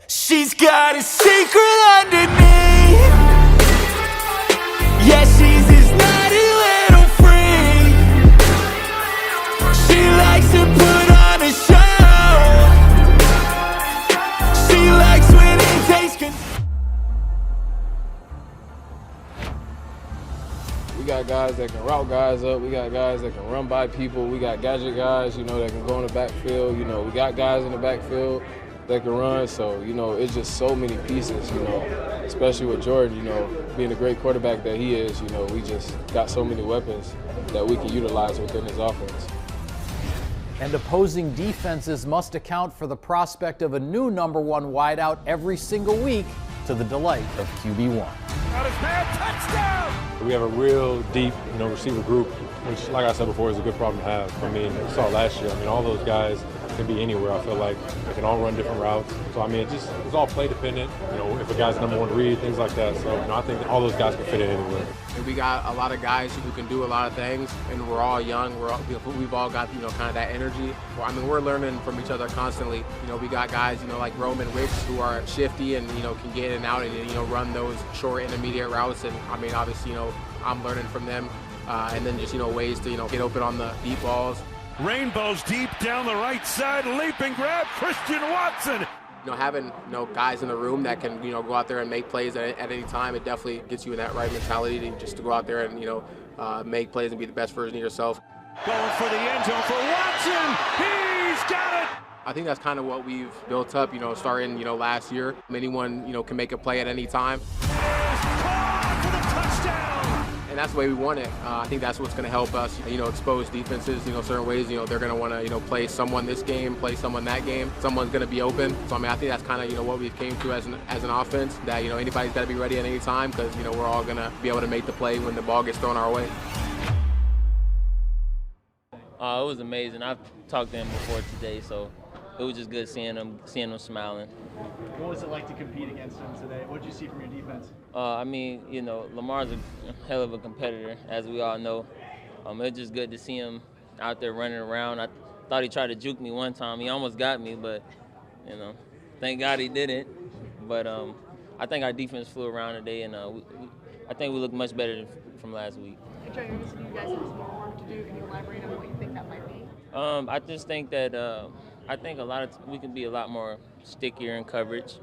She's got a secret underneath. Yeah, she's this naughty little freak. She likes to put on a show. She likes when it takes control. We got guys that can route guys up. We got guys that can run by people. We got gadget guys, that can go in the backfield. We got guys in the backfield that can run. So, it's just so many pieces, especially with Jordan, being the great quarterback that he is, we just got so many weapons that we can utilize within his offense. And opposing defenses must account for the prospect of a new number one wideout every single week to the delight of QB1. Got his man, touchdown! We have a real deep, receiver group, which, like I said before, is a good problem to have. We saw last year. All those guys can be anywhere. I feel like they can all run different routes. So it's all play dependent. If a guy's number one read, things like that. So I think that all those guys can fit in anywhere. And we got a lot of guys who can do a lot of things, and we're all young. We've all got kind of that energy. We're learning from each other constantly. We got guys like Roman Wicks who are shifty and can get in and out and run those short intermediate routes. And obviously I'm learning from them. And then just ways to get open on the deep balls. Rainbows deep down the right side, leap and grab, Christian Watson. Having guys in the room that can go out there and make plays at any time, it definitely gets you in that right mentality to go out there and make plays and be the best version of yourself. Going for the end zone for Watson. He's got it. I think that's kind of what we've built up, starting last year. Anyone can make a play at any time. Caught for the touchdown. And that's the way we want it. I think that's what's going to help us, expose defenses, certain ways, they're going to want to, play someone this game, play someone that game. Someone's going to be open. So, I think that's kind of, what we came to as an offense, that, anybody's got to be ready at any time because, we're all going to be able to make the play when the ball gets thrown our way. It was amazing. I've talked to him before today, so it was just good seeing him smiling. What was it like to compete against him today? What did you see from your defense? Lamar's a hell of a competitor, as we all know. It was just good to see him out there running around. I thought he tried to juke me one time. He almost got me, but, thank God he didn't. But I think our defense flew around today, and I think we looked much better from last week. Joe, you guys have some more work to do. Can you elaborate on what you think that might be? I just think that I think we can be a lot more stickier in coverage.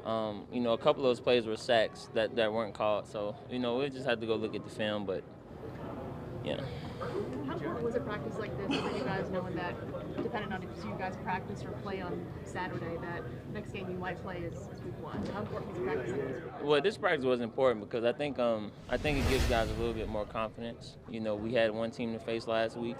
A couple of those plays were sacks that weren't called, so we just had to go look at the film. But yeah. How important was a practice like this for you guys, knowing that, depending on if you guys practice or play on Saturday, that next game you might play is week 1? How important was a practice like this? Well, this practice was important because I think it gives guys a little bit more confidence. We had one team to face last week.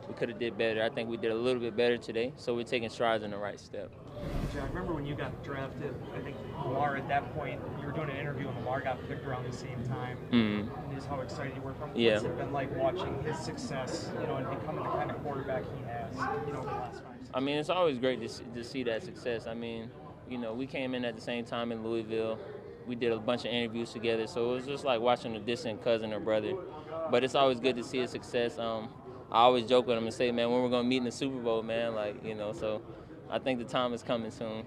We could have did better. I think we did a little bit better today, so we're taking strides in the right step. I remember when you got drafted, I think Lamar at that point, you were doing an interview and Lamar got picked around the same time. And just how excited you were from him. Yeah. What's it been like watching his success, and becoming the kind of quarterback he has, over the last 5 years? It's always great to see that success. We came in at the same time in Louisville. We did a bunch of interviews together, so it was just like watching a distant cousin or brother. But it's always good to see his success. I always joke with him and say, man, when we're going to meet in the Super Bowl, man, so I think the time is coming soon.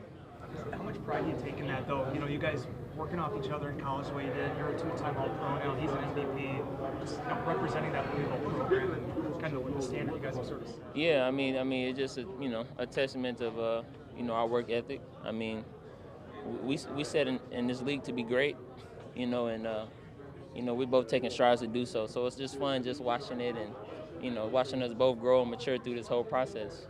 How much pride do you take in that, though? You guys working off each other in college the way you did. You're a 2-time All-Pro now. He's an MVP. Just representing that Louisville program and kind of the standard you guys have sort of set. Yeah, it's just a testament of our work ethic. We set in this league to be great, and we're both taking strides to do so. So it's just fun just watching it and watching us both grow and mature through this whole process.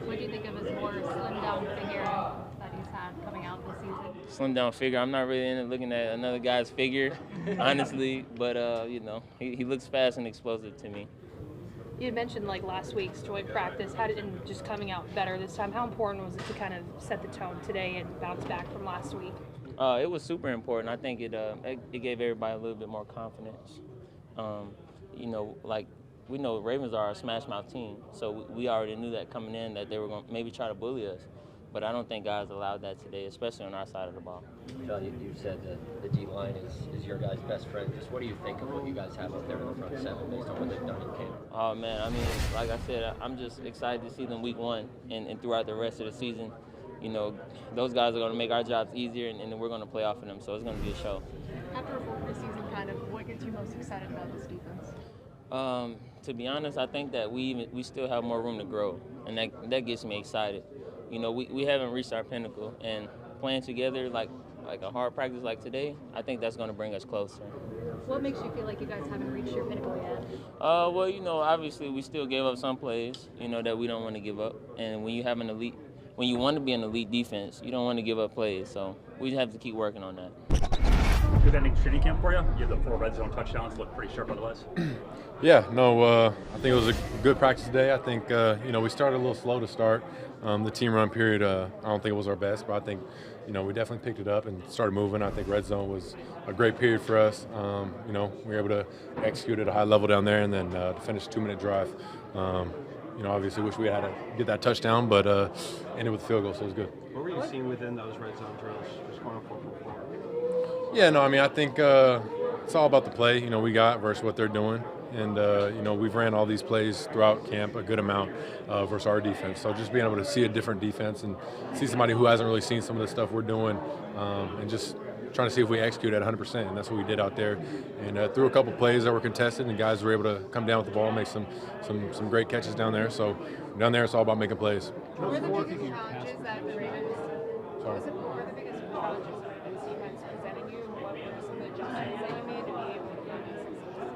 What do you think of his more slimmed down figure that he's had coming out this season? Slim down figure. I'm not really into looking at another guy's figure, honestly, but he looks fast and explosive to me. You had mentioned last week's joint practice, and just coming out better this time. How important was it to kind of set the tone today and bounce back from last week? It was super important. I think it gave everybody a little bit more confidence. We know Ravens are a smash mouth team, so we already knew that coming in that they were going to maybe try to bully us. But I don't think guys allowed that today, especially on our side of the ball. John, you said that the D-line is your guys' best friend. Just what do you think of what you guys have up there in the front seven based on what they've done in camp? Oh, man, like I said, I'm just excited to see them week 1 and throughout the rest of the season. you know, those guys are going to make our jobs easier, and then we're going to play off of them. So it's going to be a show. After a full preseason, kind of, what gets you most excited about this defense? To be honest, I think that we still have more room to grow, and that gets me excited. You know, we haven't reached our pinnacle, and playing together like a hard practice like today, I think that's going to bring us closer. What makes you feel like you guys haven't reached your pinnacle yet? Well, you know, obviously we still gave up some plays, you know, that we don't want to give up. And when you have when you want to be an elite defense, you don't want to give up plays. So we have to keep working on that. Good ending to training camp for you. You have the 4 red zone touchdowns. Look pretty sharp otherwise. Yeah, no, I think it was a good practice today. I think, you know, we started a little slow to start. The team run period, I don't think it was our best, but I think, you know, we definitely picked it up and started moving. I think red zone was a great period for us. You know, we were able to execute at a high level down there and then to finish a 2-minute drive. You know, obviously wish we had to get that touchdown, but ended with a field goal, so it was good. What were you seeing within those red zone drills, just going 4-for-4? Yeah, no, I mean, I think it's all about the play, you know, we got versus what they're doing. And, you know, we've ran all these plays throughout camp a good amount versus our defense. So just being able to see a different defense and see somebody who hasn't really seen some of the stuff we're doing and just trying to see if we execute at 100%. And that's what we did out there. And threw a couple plays that were contested, and guys were able to come down with the ball and make some great catches down there. So down there, it's all about making plays. What were the biggest challenges that the Ravens? What were the biggest challenges that the Ravens defense presented you? What were some of the adjustments that you made to be able to do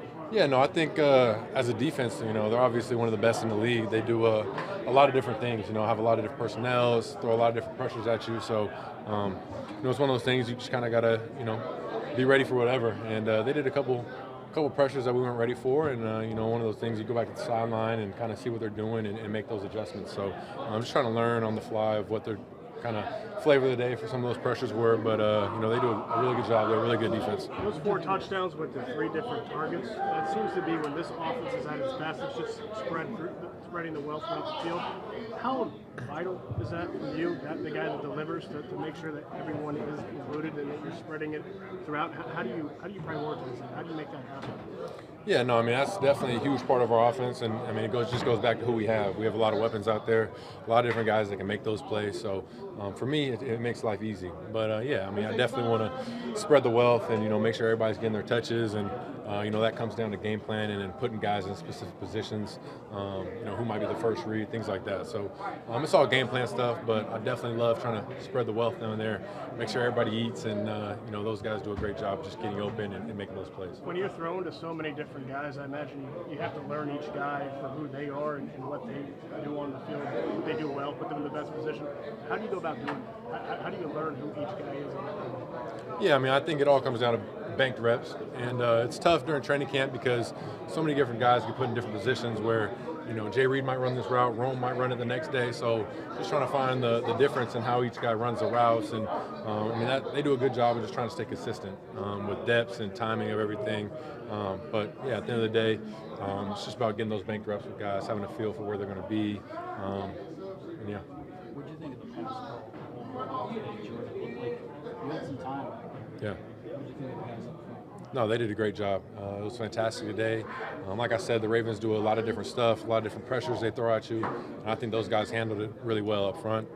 this? Yeah, no, I think as a defense, you know, they're obviously one of the best in the league. They do a lot of different things, you know, have a lot of different personnel, throw a lot of different pressures at you. So, you know, it's one of those things you just kind of got to, you know, be ready for whatever. And they did a couple pressures that we weren't ready for. And, you know, one of those things you go back to the sideline and kind of see what they're doing and make those adjustments. So I'm just trying to learn on the fly of what their kind of flavor of the day for some of those pressures were. But, you know, they do a really good job. They're a really good defense. Those 4 touchdowns with the 3 different targets, that seems to be when this offense is at its best, it's just spreading the wealth throughout the field. How vital is that for you, the guy that delivers, to make sure that everyone is included and that you're spreading it throughout? How do you prioritize that? How do you make that happen? Yeah, no, I mean, that's definitely a huge part of our offense, and I mean, it just goes back to who we have. We have a lot of weapons out there, a lot of different guys that can make those plays. So for me, it makes life easy. But yeah, I mean, I definitely want to spread the wealth and, you know, make sure everybody's getting their touches, and you know, that comes down to game planning and putting guys in specific positions. You know, who might be the first read, things like that. So it's all game plan stuff, but I definitely love trying to spread the wealth down there, make sure everybody eats, and you know, those guys do a great job just getting open and making those plays. When you're thrown to so many different guys, I imagine you have to learn each guy for who they are and what they do on the field, what they do well, put them in the best position. How do you go about doing that? How do you learn who each guy is on the field? Yeah, I mean, I think it all comes down to banked reps, and it's tough during training camp because so many different guys get put in different positions where, you know, Jay Reed might run this route, Rome might run it the next day. So just trying to find the difference in how each guy runs the routes. And I mean, they do a good job of just trying to stay consistent with depths and timing of everything. But yeah, at the end of the day, it's just about getting those banked reps with guys, having a feel for where they're going to be. And yeah. What did you think of the pass pro? You had some time. Yeah. What did you think of the pass up front? No, they did a great job. It was fantastic today. Like I said, the Ravens do a lot of different stuff, a lot of different pressures they throw at you, and I think those guys handled it really well up front.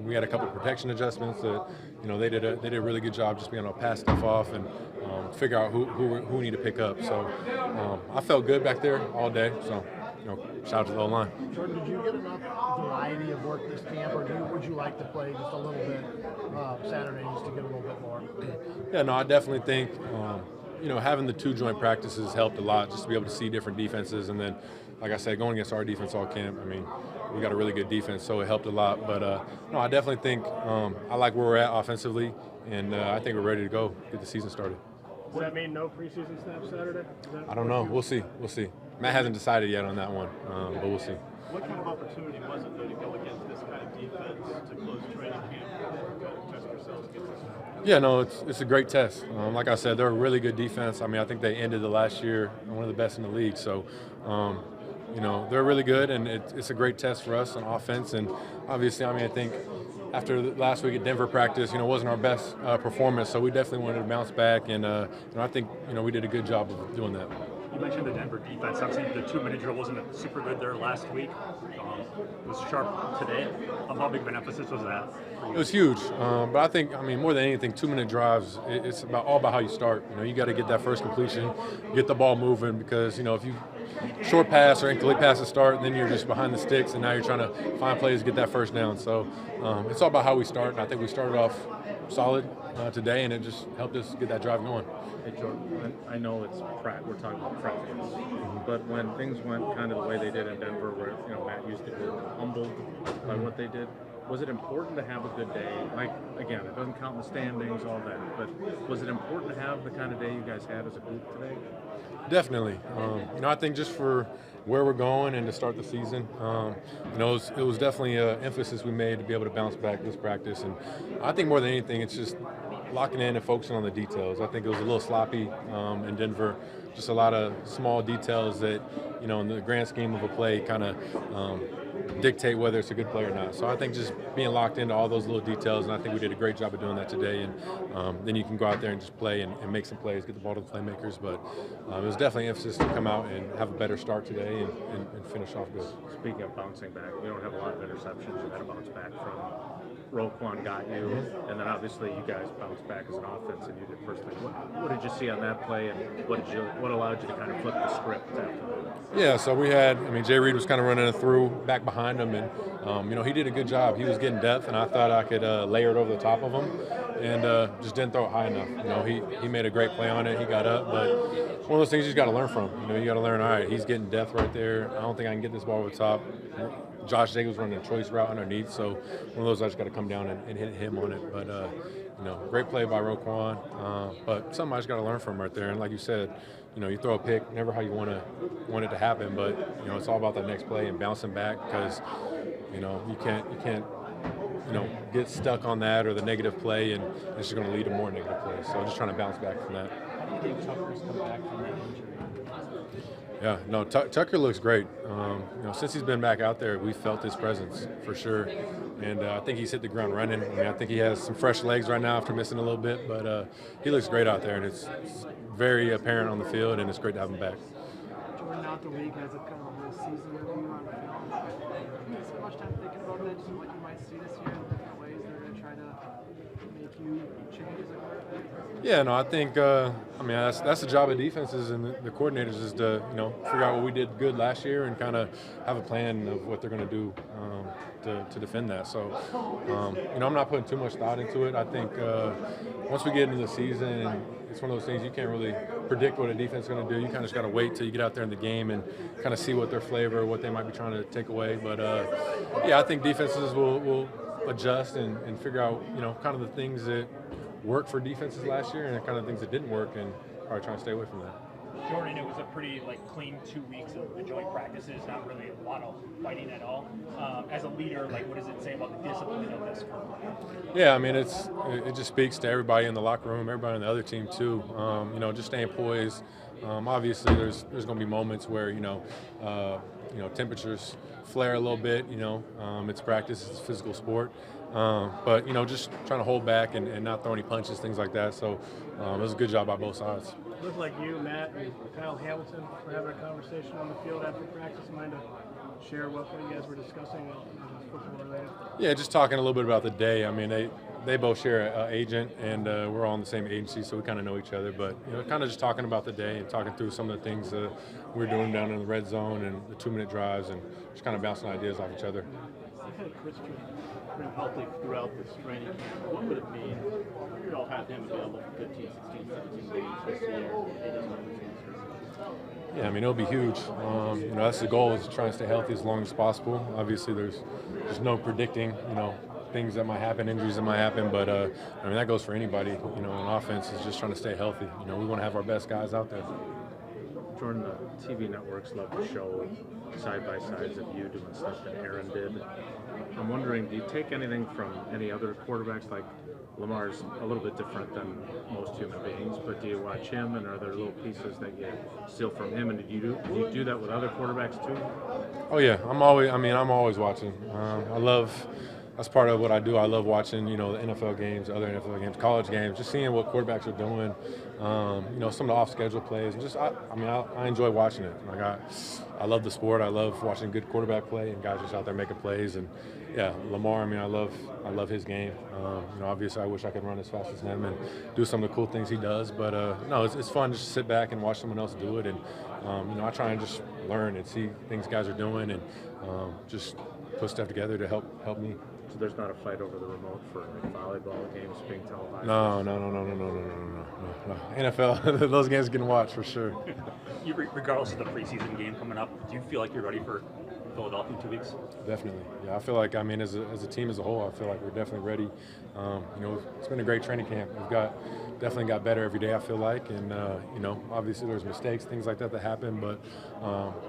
We had a couple of protection adjustments that, you know, they did a really good job just being able to pass stuff off and figure out who we need to pick up. So I felt good back there all day. So, you know, shout out to the O-line. Jordan, did you get enough variety of work this camp, or would you like to play just a little bit Saturday just to get a little bit more? Yeah, no, I definitely think, you know, having the 2 joint practices helped a lot just to be able to see different defenses. And then, like I said, going against our defense all camp, I mean, we got a really good defense, so it helped a lot. But, no, I definitely think I like where we're at offensively, and I think we're ready to go, get the season started. Does that mean no preseason snaps Saturday? I don't know. We'll see. We'll see. Matt hasn't decided yet on that one, but we'll see. What kind of opportunity was it, though, to go against this kind of defense to close training camp and kind of test yourselves against this? Yeah, no, it's a great test. Like I said, they're a really good defense. I mean, I think they ended the last year one of the best in the league. So, you know, they're really good, and it's a great test for us on offense. And obviously, I mean, I think after last week at Denver practice, you know, wasn't our best performance, so we definitely wanted to bounce back. And you know, I think, you know, we did a good job of doing that. You mentioned the Denver defense. Obviously, the 2-minute drill wasn't super good there last week. was sharp today. How big of an emphasis was that? It was huge, but I think, more than anything, 2-minute drives, it's all about how you start. You got to get that first completion, get the ball moving, because, if you short pass or incomplete pass to start, and then you're just behind the sticks, and now you're trying to find plays to get that first down. So it's all about how we start, and I think we started off solid today, and it just helped us get that drive going. Hey, Jordan, I know we're talking about practice, but when things went kind of the way they did in Denver, where Matt used the word humbled by what they did, was it important to have a good day? Like, again, it doesn't count in the standings, all that, but was it important to have the kind of day you guys had as a group today? Definitely. I think just for where we're going and to start the season, it was definitely an emphasis we made to be able to bounce back this practice. And I think more than anything, it's just locking in and focusing on the details. I think it was a little sloppy in Denver. Just a lot of small details that, in the grand scheme of a play kind of dictate whether it's a good play or not. So I think just being locked into all those little details, and I think we did a great job of doing that today. And then you can go out there and just play and make some plays, get the ball to the playmakers. But it was definitely an emphasis to come out and have a better start today and finish off good. Speaking of bouncing back, we don't have a lot of interceptions. You had a bounce back from Roquan got you, and then obviously you guys bounced back as an offense and you did first thing. What did you see on that play, and what allowed you to kind of flip the script after that? Yeah, so we had, Jay Reed was kind of running it through back behind him, and he did a good job. He was getting depth, and I thought I could layer it over the top of him, and just didn't throw it high enough. He made a great play on it. He got up, but one of those things you just got to learn from. You got to learn. All right, he's getting depth right there. I don't think I can get this ball over the top. Josh Jacobs running a choice route underneath, so one of those I just got to come down and hit him on it. But great play by Roquan. But something I just got to learn from right there. And like you said, you throw a pick, never how you want it to happen, but it's all about that next play and bouncing back, because you can't get stuck on that or the negative play, and it's just going to lead to more negative plays. So I'm just trying to bounce back from that. How do you think Tucker's come back from that injury? Yeah, no, Tucker looks great. Since he's been back out there, we've felt his presence for sure, and I think he's hit the ground running. I think he has some fresh legs right now after missing a little bit, but he looks great out there, and it's very apparent on the field, and it's great to have him back. Jordan, out the league has a kind of a whole season review on film. Have you spent much time thinking about that, just what you might see this year in different ways that are going to try to make you change as a quarterback? Yeah, no, I think that's the job of defenses and the coordinators, is to figure out what we did good last year and kind of have a plan of what they're going to do to defend that. So I'm not putting too much thought into it. I think once we get into the season, it's one of those things you can't really predict what a defense is going to do. You kind of just got to wait till you get out there in the game and kind of see what their flavor, what they might be trying to take away. But I think defenses will adjust and figure out kind of the things that worked for defenses last year and the kind of things that didn't work, and probably trying to stay away from that. Jordan, it was a pretty clean 2 weeks of the joint practices, not really a lot of fighting at all. As a leader, what does it say about the discipline of this group? Yeah, it just speaks to everybody in the locker room, everybody on the other team too. Just staying poised. Obviously, there's going to be moments where temperatures flare a little bit. It's practice, it's a physical sport. But just trying to hold back and not throw any punches, things like that. So it was a good job by both sides. It looked like you, Matt, and Kyle Hamilton were having a conversation on the field after practice. Mind to share what you guys were discussing football related? Yeah, just talking a little bit about the day. They both share an agent, and we're all in the same agency, so we kind of know each other. But kind of just talking about the day and talking through some of the things we're doing down in the red zone and the 2-minute drives, and just kind of bouncing ideas off each other. You've had Christian pretty healthy throughout this training camp. What would it mean if you all had him available for 15, 16, 17 games this year? Yeah, it'll be huge. That's the goal, is to try and stay healthy as long as possible. Obviously, there's no predicting, things that might happen, injuries that might happen, but that goes for anybody. In offense, is just trying to stay healthy. We want to have our best guys out there. Jordan, the TV networks love to show side-by-sides of you doing stuff that Aaron did. I'm wondering, do you take anything from any other quarterbacks? Like Lamar's a little bit different than most human beings, but do you watch him, and are there little pieces that you steal from him? And do you do that with other quarterbacks too? Oh yeah, I'm always watching. I love that's part of what I do. I love watching, the NFL games, other NFL games, college games, just seeing what quarterbacks are doing. Some of the off-schedule plays. And just, I enjoy watching it. Like I love the sport. I love watching good quarterback play and guys just out there making plays. And yeah, Lamar. I love his game. Obviously, I wish I could run as fast as him and do some of the cool things he does. But no, it's fun just to sit back and watch someone else do it. And I try and just learn and see things guys are doing and just put stuff together to help me. So there's not a fight over the remote for like volleyball games being televised? No. NFL, those games can watch for sure. Regardless of the preseason game coming up, do you feel like you're ready for Philadelphia in 2 weeks? Definitely. Yeah, I feel like, as a team as a whole, I feel like we're definitely ready. It's been a great training camp. We've definitely got better every day, I feel like. And, obviously there's mistakes, things like that happen, but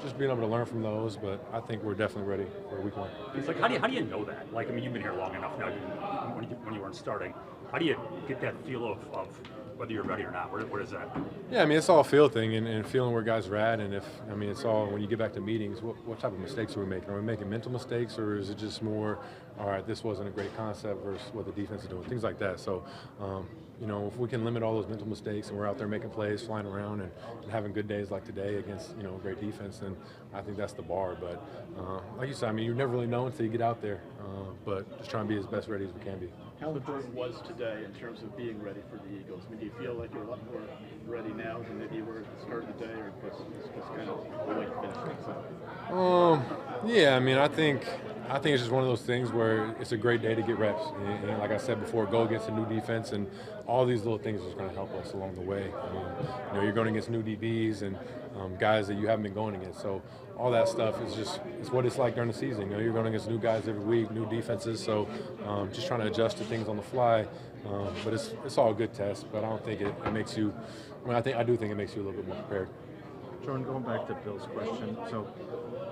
just being able to learn from those. But I think we're definitely ready for week 1. It's like, how do you know that? Like, you've been here long enough now when you weren't starting. How do you get that feel of whether you're ready or not? What is that? Yeah, it's all a feel thing and feeling where guys are at. And it's all, when you get back to meetings, what type of mistakes are we making? Are we making mental mistakes, or is it just more, all right, this wasn't a great concept versus what the defense is doing, things like that. So, if we can limit all those mental mistakes and we're out there making plays, flying around and having good days like today against, a great defense, then I think that's the bar. But like you said, you never really know until you get out there, but just trying to be as best ready as we can be. How important was today in terms of being ready for the Eagles? Do you feel like you're a lot more ready now than maybe you were at the start of the day, or just kind of the way to finish things up? Yeah, I think it's just one of those things where it's a great day to get reps. And like I said before, go against a new defense, and all these little things are going to help us along the way. You're going against new DBs and guys that you haven't been going against. So all that stuff it's what it's like during the season. You're going against new guys every week, new defenses. So just trying to adjust to things on the fly. But it's all a good test. But I don't think it makes you. I do think it makes you a little bit more prepared. Jordan, going back to Bill's question, so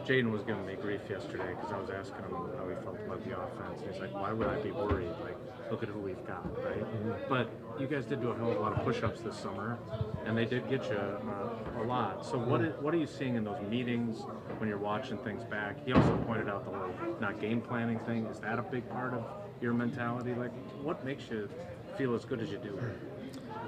Jaden was giving me grief yesterday because I was asking him how he felt about the offense. And he's like, why would I be worried? Like, look at who we've got, right? Mm-hmm. But you guys did do a hell of a lot of push-ups this summer, and they did get you a lot. So what are you seeing in those meetings when you're watching things back? He also pointed out the whole not game planning thing. Is that a big part of your mentality? Like, what makes you feel as good as you do?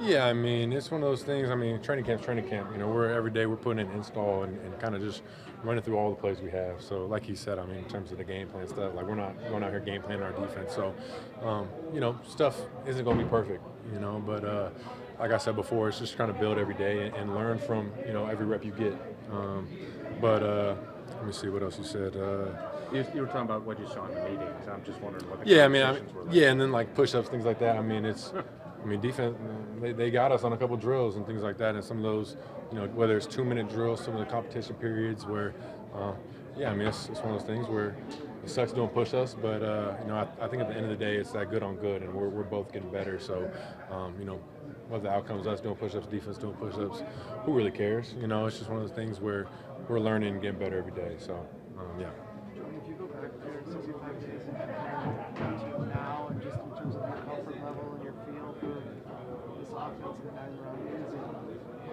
Yeah, it's one of those things. Training camp. Every day we're putting in install and kind of just running through all the plays we have. So like he said, in terms of the game plan stuff, like we're not going out here game planning our defense. So, stuff isn't going to be perfect, but like I said before, it's just trying to build every day and learn from, every rep you get. Let me see what else you said. You were talking about what you saw in the meetings. I'm just wondering what the conversations were like. Yeah, and then like push-ups, things like that. Defense, they got us on a couple drills and things like that, and some of those, whether it's 2-minute drills, some of the competition periods where, it's one of those things where it sucks doing push-ups, but, I think at the end of the day, it's that good on good, and we're both getting better. So, what the outcome is, us doing push-ups, defense doing push-ups, who really cares? It's just one of those things where we're learning and getting better every day. So, yeah. If you go back to 65 days and compare to now, and just in terms of your comfort level and your feel for this offense and the guys around you, is it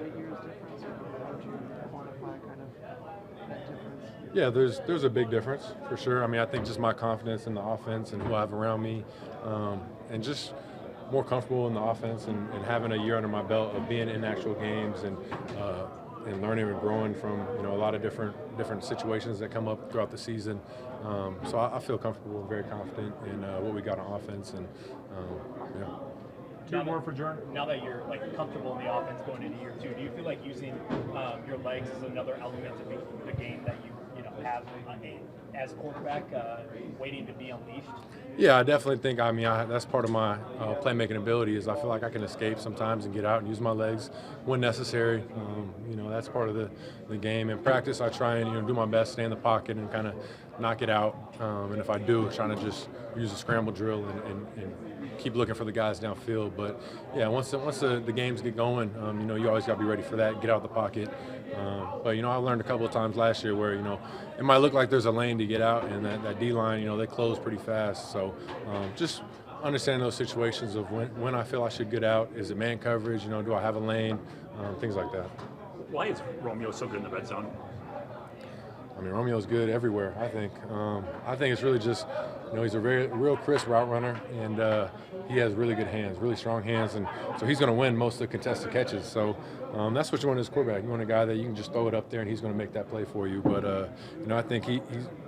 8 years difference, or how would you quantify kind of that difference? Yeah, there's a big difference for sure. I think just my confidence in the offense and who I have around me, and just more comfortable in the offense and having a year under my belt of being in actual games and learning and growing from a lot of different situations that come up throughout the season. So I feel comfortable and very confident in what we got on offense, and yeah. Two more for Jordan. Now that you're comfortable in the offense going into year 2, do you feel like using your legs is another element of the game that you have as quarterback, waiting to be unleashed? Yeah, I definitely think. That's part of my playmaking ability. Is I feel like I can escape sometimes and get out and use my legs when necessary. That's part of the game. In practice, I try and do my best, stay in the pocket and kind of knock it out. And if I do, trying to just use a scramble drill and keep looking for the guys downfield. But yeah, once the games get going, you always got to be ready for that. Get out of the pocket. But I learned a couple of times last year where it might look like there's a lane to get out, and that D line, they close pretty fast. So just understanding those situations of when I feel I should get out. Is it man coverage? Do I have a lane? Things like that. Why is Romeo so good in the red zone? Romeo's good everywhere, I think. I think it's really just You know, he's a real crisp route runner, and he has really good hands, really strong hands, and so he's going to win most of the contested catches. So that's what you want as a quarterback. You want a guy that you can just throw it up there, and he's going to make that play for you. But you know, I think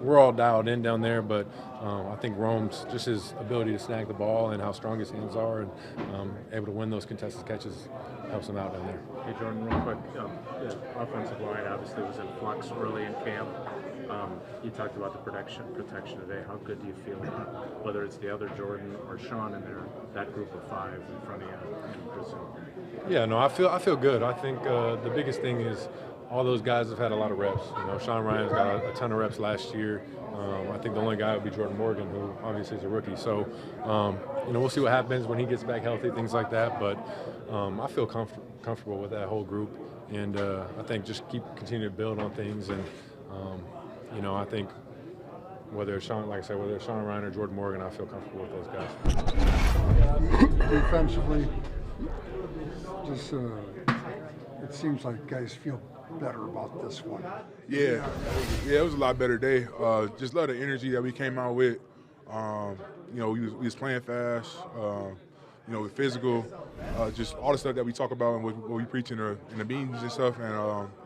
we're all dialed in down there, but I think Rome's just his ability to snag the ball and how strong his hands are, and able to win those contested catches helps him out down there. Hey Jordan, real quick, the offensive line obviously was in flux early in camp. You talked about the protection today. How good do you feel, whether it's the other Jordan or Sean in there, that group of 5 in front of you in Brazil? Yeah, no, I feel good. I think the biggest thing is all those guys have had a lot of reps. You know, Sean Ryan's got a ton of reps last year. I think the only guy would be Jordan Morgan, who obviously is a rookie. So, you know, we'll see what happens when he gets back healthy, things like that. But I feel comfortable with that whole group, and I think just continue to build on things. And you know, I think whether it's Sean, like I said, whether it's Sean Ryan or Jordan Morgan, I feel comfortable with those guys. Defensively, just it seems like guys feel better about this one. Yeah, it was a lot better day. Just love the energy that we came out with. You know, we was playing fast. You know, with physical, just all the stuff that we talk about and what we preach in the meetings and stuff. And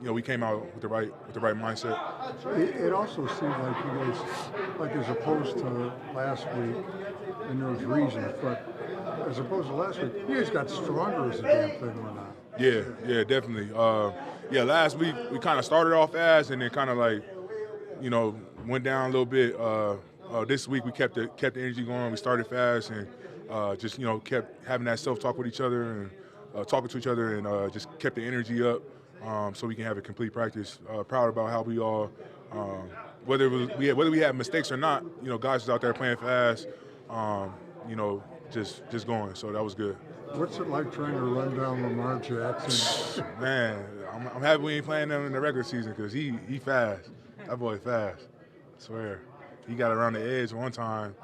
you know, we came out with the right mindset. It also seemed like you guys, like as opposed to last week, and there was reasons, but as opposed to last week, you guys got stronger as a damn thing went on. Yeah, definitely. Yeah, last week we kind of started off fast and then kind of like, you know, went down a little bit. This week we kept the energy going. We started fast and just, you know, kept having that self-talk with each other and talking to each other and just kept the energy up so we can have a complete practice. Proud about how we all, whether we had mistakes or not, you know, guys was out there playing fast, you know, just going. So that was good. What's it like trying to run down Lamar Jackson? Man, I'm happy we ain't playing them in the regular season because he fast. That boy fast. I swear. He got around the edge one time.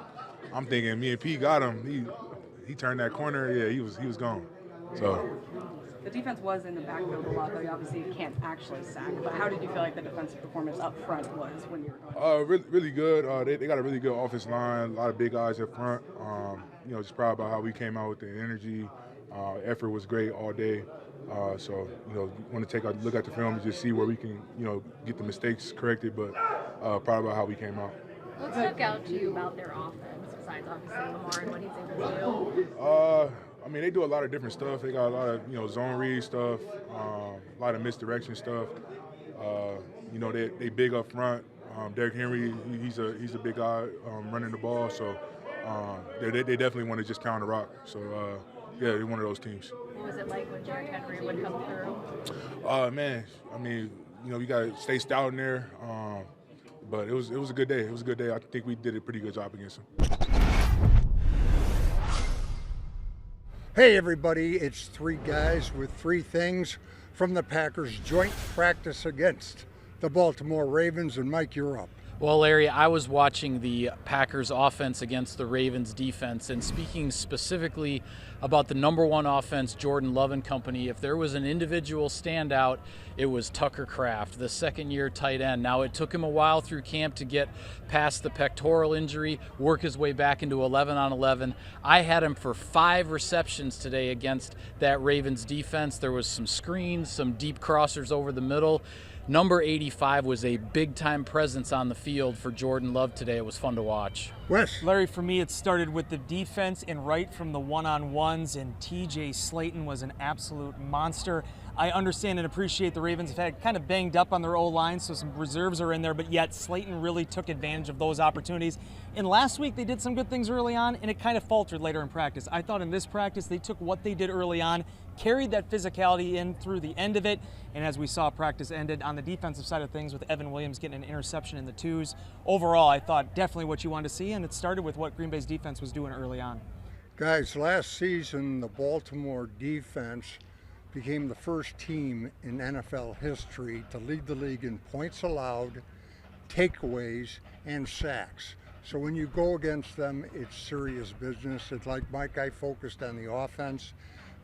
I'm thinking me and P got him. He turned that corner. Yeah, he was gone. So. The defense was in the backfield a lot, though. You obviously can't actually sack. But how did you feel like the defensive performance up front was when you were going? Really good. They got a really good offensive line. A lot of big guys up front. You know, just proud about how we came out with the energy. Effort was great all day. So, you know, want to take a look at the film and just see where we can, you know, get the mistakes corrected. But proud about how we came out. What stuck out to you about their offense, besides obviously Lamar and what he's able to do? I mean, they do a lot of different stuff. They got a lot of, you know, zone read stuff, a lot of misdirection stuff. You know, they big up front. Derrick Henry, he's a big guy running the ball. So they definitely want to just counter rock. So yeah, they're one of those teams. What was it like when Derrick Henry would come through? Man, I mean, you know, you got to stay stout in there. But it was a good day. It was a good day. I think we did a pretty good job against them. Hey everybody, it's 3 guys with 3 things from the Packers joint practice against the Baltimore Ravens, and Mike, you're up. Well, Larry, I was watching the Packers offense against the Ravens defense, and speaking specifically about the number 1 offense, Jordan Love and company, if there was an individual standout, it was Tucker Kraft, the second-year tight end. Now, it took him a while through camp to get past the pectoral injury, work his way back into 11-on-11. I had him for 5 receptions today against that Ravens defense. There was some screens, some deep crossers over the middle. Number 85 was a big-time presence on the field for Jordan Love today. It was fun to watch. Wes? Larry, for me, it started with the defense and right from the one-on-ones, and TJ Slayton was an absolute monster. I understand and appreciate the Ravens have had kind of banged up on their O-line, so some reserves are in there, but yet Slayton really took advantage of those opportunities. And last week they did some good things early on, and it kind of faltered later in practice. I thought in this practice they took what they did early on, carried that physicality in through the end of it, and as we saw, practice ended on the defensive side of things with Evan Williams getting an interception in the 2s. Overall, I thought definitely what you wanted to see, and it started with what Green Bay's defense was doing early on. Guys, last season the Baltimore defense became the first team in NFL history to lead the league in points allowed, takeaways, and sacks. So when you go against them, it's serious business. It's like Mike, I focused on the offense,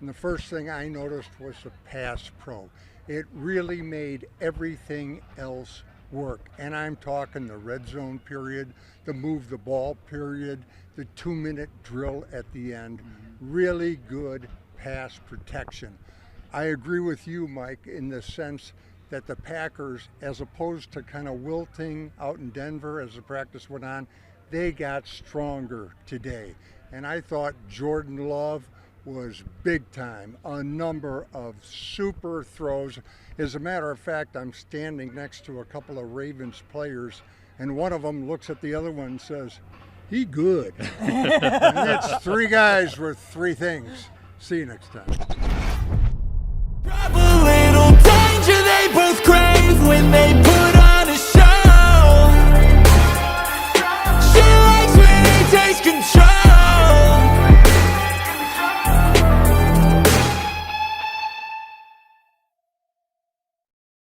and the first thing I noticed was the pass pro. It really made everything else work. And I'm talking the red zone period, the move the ball period, the 2-minute drill at the end. Really good pass protection. I agree with you, Mike, in the sense that the Packers, as opposed to kind of wilting out in Denver as the practice went on, they got stronger today. And I thought Jordan Love was big time. A number of super throws. As a matter of fact, I'm standing next to a couple of Ravens players, and one of them looks at the other one and says, "He good." And that's 3 guys worth 3 things. See you next time. Danger they both crave when they